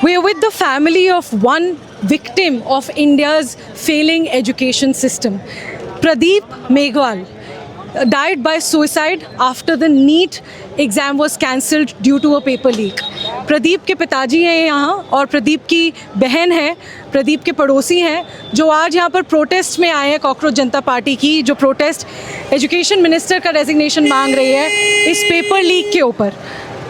We are with the family of one victim of India's failing education system. Pradeep Megwal died by suicide after the NEET exam was cancelled due to a paper leak. Pradeep के पिताजी हैं यहाँ और प्रदीप की बहन है, प्रदीप के पड़ोसी हैं जो आज यहाँ पर प्रोटेस्ट में आए हैं कॉकरोच जनता पार्टी की, जो प्रोटेस्ट एजुकेशन मिनिस्टर का रेजिग्नेशन मांग रही है इस पेपर लीक के ऊपर।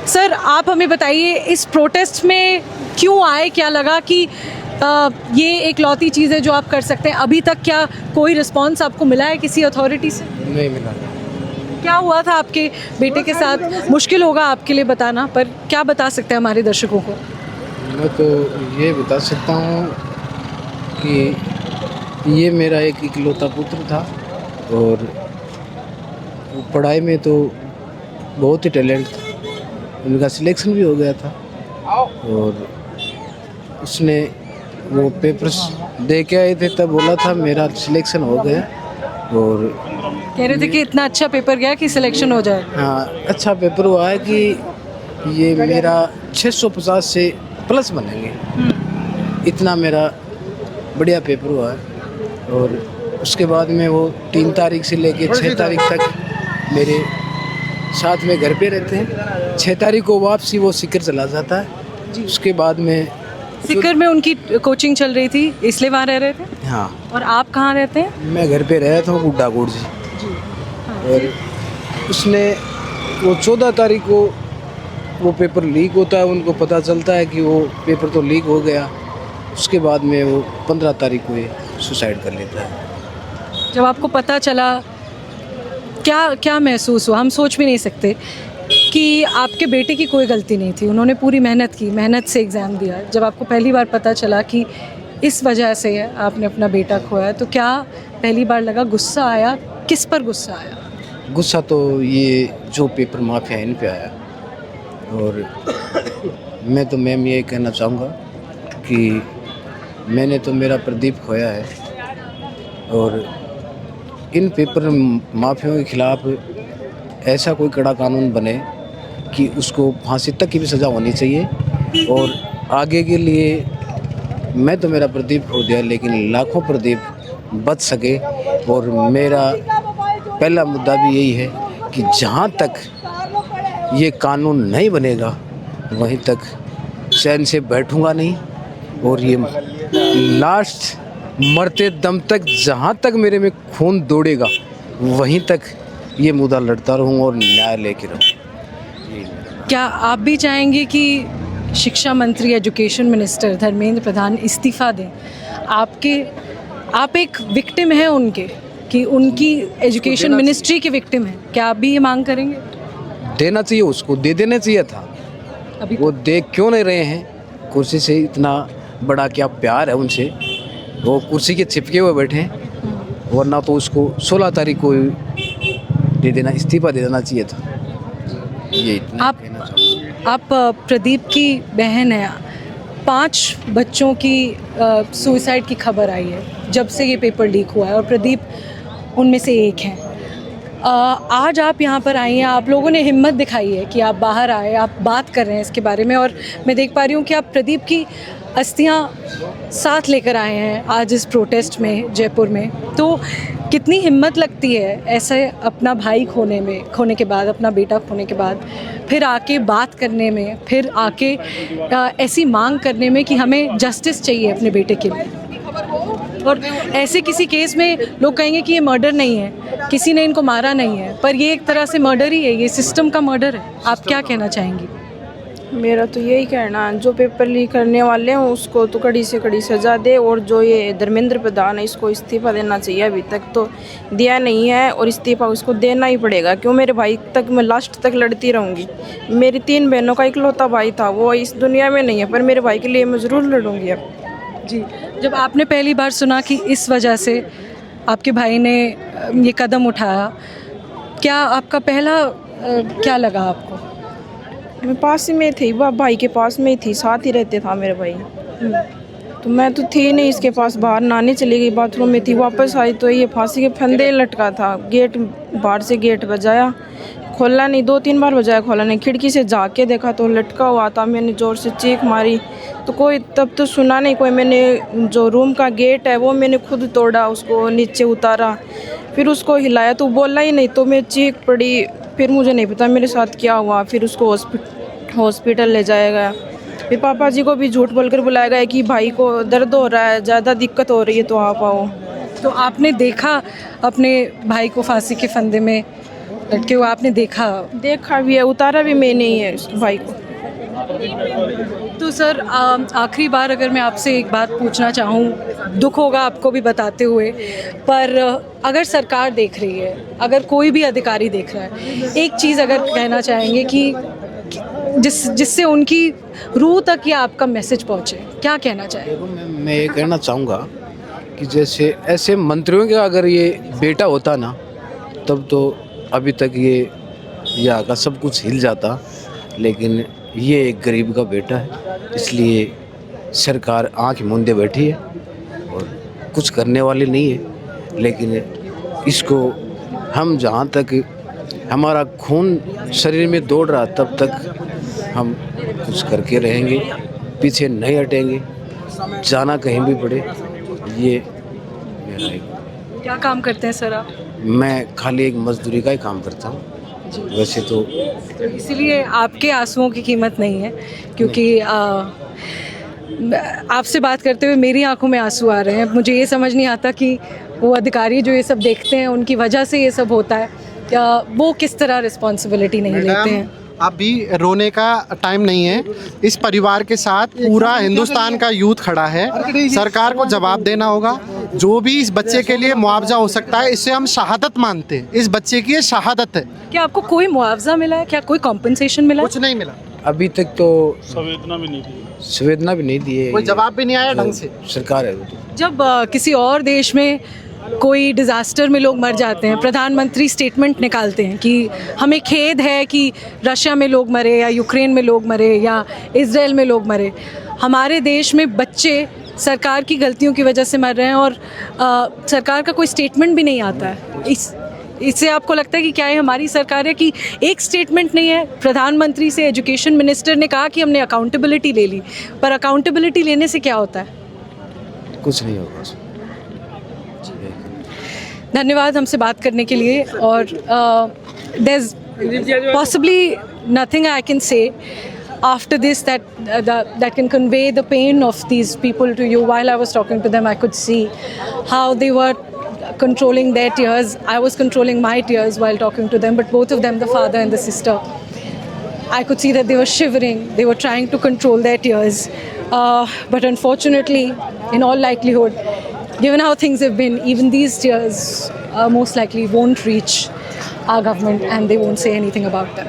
सर आप हमें बताइए इस प्रोटेस्ट में क्यों आए, क्या लगा कि ये एक लौती चीज़ है जो आप कर सकते हैं? अभी तक क्या कोई रिस्पांस आपको मिला है किसी अथॉरिटी से? नहीं मिला। क्या हुआ था आपके बेटे के साथ? मुश्किल होगा आपके लिए बताना, पर क्या बता सकते हैं हमारे दर्शकों को? मैं तो ये बता सकता हूँ कि ये मेरा एक इकलौता पुत्र था और पढ़ाई में तो बहुत ही टैलेंट था, उनका सिलेक्शन भी हो गया था और उसने वो पेपर्स दे के आए थे तब बोला था मेरा सिलेक्शन हो गया और कह रहे थे कि इतना अच्छा पेपर गया कि सिलेक्शन हो जाए। हाँ, अच्छा पेपर हुआ है कि ये मेरा 650 से प्लस बनेंगे, इतना मेरा बढ़िया पेपर हुआ है। और उसके बाद में वो 3 तारीख से लेके 6 तारीख तक मेरे साथ में घर पे रहते हैं। 6 तारीख को वापसी वो सीकर चला जाता है। उसके बाद में सीकर में उनकी कोचिंग चल रही थी इसलिए वहाँ रह रहे थे। हाँ, और आप कहाँ रहते हैं? मैं घर पे रहता हूँ गुड्डागुड़ जी। और उसने वो 14 तारीख को वो पेपर लीक होता है, उनको पता चलता है कि वो पेपर तो लीक हो गया। उसके बाद में वो 15 तारीख को ये सुसाइड कर लेता है। जब आपको पता चला क्या क्या महसूस हुआ? हम सोच भी नहीं सकते कि आपके बेटे की कोई गलती नहीं थी, उन्होंने पूरी मेहनत की, मेहनत से एग्ज़ाम दिया। जब आपको पहली बार पता चला कि इस वजह से आपने अपना बेटा खोया, तो क्या पहली बार लगा, गुस्सा आया? किस पर गुस्सा आया? गुस्सा तो ये जो पेपर माफिया इन पे आया। और मैं तो मैम ये कहना चाहूँगा कि मैंने तो मेरा प्रदीप खोया है और इन पेपर माफियों के खिलाफ ऐसा कोई कड़ा कानून बने कि उसको फांसी तक की भी सज़ा होनी चाहिए। और आगे के लिए मैं तो मेरा प्रदीप खो दिया, लेकिन लाखों प्रदीप बच सके। और मेरा पहला मुद्दा भी यही है कि जहाँ तक ये कानून नहीं बनेगा वहीं तक चैन से बैठूंगा नहीं। और ये लास्ट मरते दम तक जहाँ तक मेरे में खून दौड़ेगा वहीं तक ये मुद्दा लड़ता रहूँगा और न्याय लेके रहूँगा। क्या आप भी चाहेंगे कि शिक्षा मंत्री, एजुकेशन मिनिस्टर धर्मेंद्र प्रधान इस्तीफ़ा दें? आप एक विक्टिम हैं उनके, कि उनकी एजुकेशन मिनिस्ट्री की विक्टिम है, क्या आप भी ये मांग करेंगे? देना चाहिए, उसको दे देना चाहिए था। अभी वो दे क्यों नहीं रहे हैं? कुर्सी से इतना बड़ा क्या प्यार है उनसे, वो कुर्सी के चिपके हुए बैठे हैं। वरना तो उसको 16 तारीख को दे देना, इस्तीफा दे देना चाहिए था। ये इतना आप प्रदीप की बहन है, 5 बच्चों की सुसाइड की खबर आई है जब से ये पेपर लीक हुआ है और प्रदीप उनमें से एक हैं। आज आप यहाँ पर आई हैं, आप लोगों ने हिम्मत दिखाई है कि आप बाहर आए, आप बात कर रहे हैं इसके बारे में। और मैं देख पा रही हूँ कि आप प्रदीप की अस्थियाँ साथ लेकर आए हैं आज इस प्रोटेस्ट में जयपुर में। तो कितनी हिम्मत लगती है ऐसे अपना भाई खोने के बाद, अपना बेटा खोने के बाद फिर आके बात करने में, फिर आके ऐसी मांग करने में कि हमें जस्टिस चाहिए अपने बेटे के लिए। और ऐसे किसी केस में लोग कहेंगे कि ये मर्डर नहीं है, किसी ने इनको मारा नहीं है, पर ये एक तरह से मर्डर ही है, ये सिस्टम का मर्डर है। आप क्या कहना चाहेंगी? मेरा तो यही कहना है, जो पेपर लीक करने वाले हैं उसको तो कड़ी से कड़ी सज़ा दे। और जो ये धर्मेंद्र प्रधान है इसको इस्तीफ़ा देना चाहिए, अभी तक तो दिया नहीं है और इस्तीफ़ा उसको देना ही पड़ेगा। क्यों, मेरे भाई तक मैं लास्ट तक लड़ती रहूँगी। मेरी 3 बहनों का इकलौता भाई था, वो इस दुनिया में नहीं है, पर मेरे भाई के लिए मैं ज़रूर लड़ूँगी। अब जी, जब आपने पहली बार सुना कि इस वजह से आपके भाई ने ये कदम उठाया, क्या आपका पहला क्या लगा आपको? मैं पास ही में थी, भाई के पास में ही थी, साथ ही रहते था मेरे भाई। तो मैं तो थी नहीं इसके पास, बाहर नहाने चली गई, बाथरूम में थी, वापस आई तो ये फांसी के फंदे लटका था। गेट बाहर से गेट बजाया, खोला नहीं, 2-3 बार बजाया, खोला नहीं। खिड़की से जाके देखा तो लटका हुआ था। मैंने ज़ोर से चीख मारी तो कोई तब तो सुना नहीं कोई। मैंने जो रूम का गेट है वो मैंने खुद तोड़ा, उसको नीचे उतारा, फिर उसको हिलाया तो बोला ही नहीं, तो मैं चीख पड़ी। फिर मुझे नहीं पता मेरे साथ क्या हुआ। फिर उसको हॉस्पिटल ले जाया गया। फिर पापा जी को भी झूठ बोलकर बुलाया गया कि भाई को दर्द हो रहा है, ज़्यादा दिक्कत हो रही है तो आप आओ। तो आपने देखा अपने भाई को फांसी के फंदे में लटके हुए, आपने देखा? देखा भी है, उतारा भी मैंने ही है उस भाई को। तो सर आखिरी बार अगर मैं आपसे एक बात पूछना चाहूँ, दुख होगा आपको भी बताते हुए, पर अगर सरकार देख रही है, अगर कोई भी अधिकारी देख रहा है, एक चीज़ अगर कहना चाहेंगे कि जिससे उनकी रूह तक ये आपका मैसेज पहुँचे, क्या कहना चाहेंगे? देखो, मैं ये कहना चाहूँगा कि जैसे ऐसे मंत्रियों का अगर ये बेटा होता ना, तब तो अभी तक ये यहाँ का सब कुछ हिल जाता। लेकिन ये एक गरीब का बेटा है, इसलिए सरकार आँख मूंदे बैठी है और कुछ करने वाली नहीं है। लेकिन इसको हम जहाँ तक हमारा खून शरीर में दौड़ रहा, तब तक हम कुछ करके रहेंगे, पीछे नहीं हटेंगे, जाना कहीं भी पड़े। ये मेरा एक। क्या काम करते हैं सर आप? मैं खाली एक मजदूरी का ही काम करता हूँ वैसे तो इसीलिए आपके आंसुओं की कीमत नहीं है, क्योंकि आपसे बात करते हुए मेरी आंखों में आंसू आ रहे हैं। मुझे ये समझ नहीं आता कि वो अधिकारी जो ये सब देखते हैं, उनकी वजह से ये सब होता है, या वो किस तरह रिस्पॉन्सिबिलिटी नहीं लेते हैं। अभी रोने का टाइम नहीं है। इस परिवार के साथ पूरा हिंदुस्तान का यूथ खड़ा है। सरकार को जवाब देना होगा। जो भी इस बच्चे के लिए मुआवजा हो सकता है, इससे हम शहादत मानते हैं। इस बच्चे की ये शहादत है। क्या आपको कोई मुआवजा मिला है? क्या कोई कॉम्पनसेशन मिला है? कुछ नहीं मिला, अभी तक तो संवेदना भी नहीं दी है, कोई जवाब भी नहीं आया ढंग से। सरकार है वो तो। जब किसी और देश में कोई डिज़ास्टर में लोग मर जाते हैं, प्रधानमंत्री स्टेटमेंट निकालते हैं कि हमें खेद है कि रशिया में लोग मरे, या यूक्रेन में लोग मरे, या इजराइल में लोग मरे। हमारे देश में बच्चे सरकार की गलतियों की वजह से मर रहे हैं और सरकार का कोई स्टेटमेंट भी नहीं आता है। इससे आपको लगता है कि क्या ये हमारी सरकार है कि एक स्टेटमेंट नहीं है? प्रधानमंत्री से एजुकेशन मिनिस्टर ने कहा कि हमने अकाउंटेबिलिटी ले ली, पर अकाउंटेबिलिटी लेने से क्या होता है? कुछ नहीं होगा। धन्यवाद हमसे बात करने के लिए। और there's possibly nothing I can say after this that can convey the pain of these people to you. While I was talking to them, I could see how they were controlling their tears. I was controlling my tears while talking to them, but both of them, the father and the sister, I could see that they were shivering. They were trying to control their tears. But unfortunately, in all likelihood, given how things have been, even these tears most likely won't reach our government, and they won't say anything about them.